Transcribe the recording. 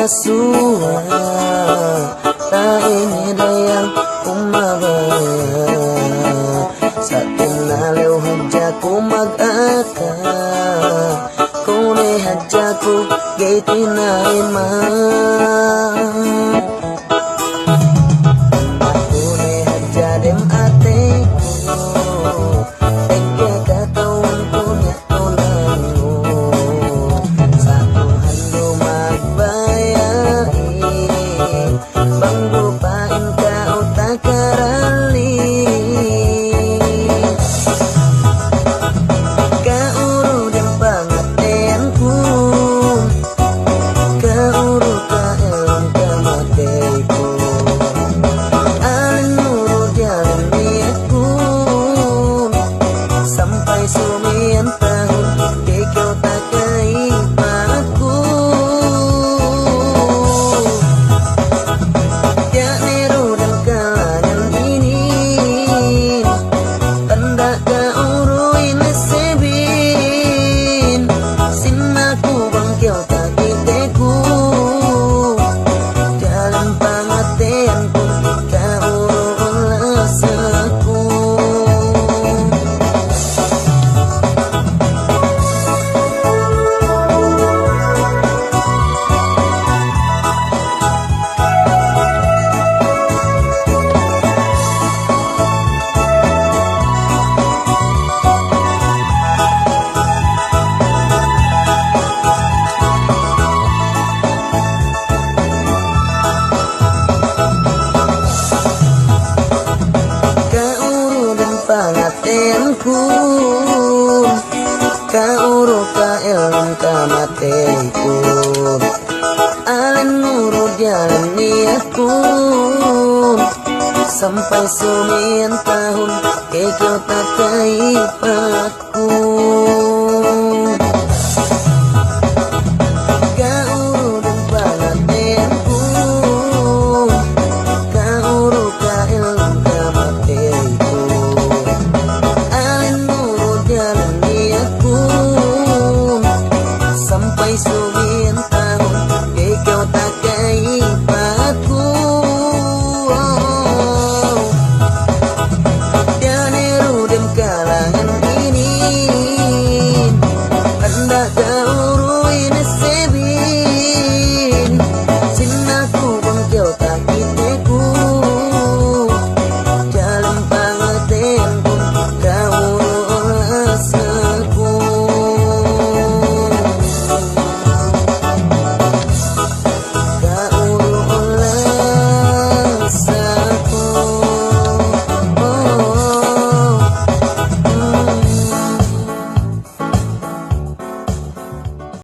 sua ta ini dayang umabaya sa tinalew hadyaku mag-aka kune hadyaku gay tinarima kune hadyadem ateku tengke katawan punya tunanmu satu hando magbayai banggo pain ka utakarali kauro din pangatenku kauro ka elang kamateko alin nuro jalan niatku sampai sumian tahun kau tak kaibatku ya nero dan kalangan ini tanda kauruin sebin sinaku bangkil takiteku dalam pangatenku kauro lasaku kauro dan pangatenku kauro ka elang kamateku alin nurut jalan niatku sampai sumian tahun kau tak kaibatku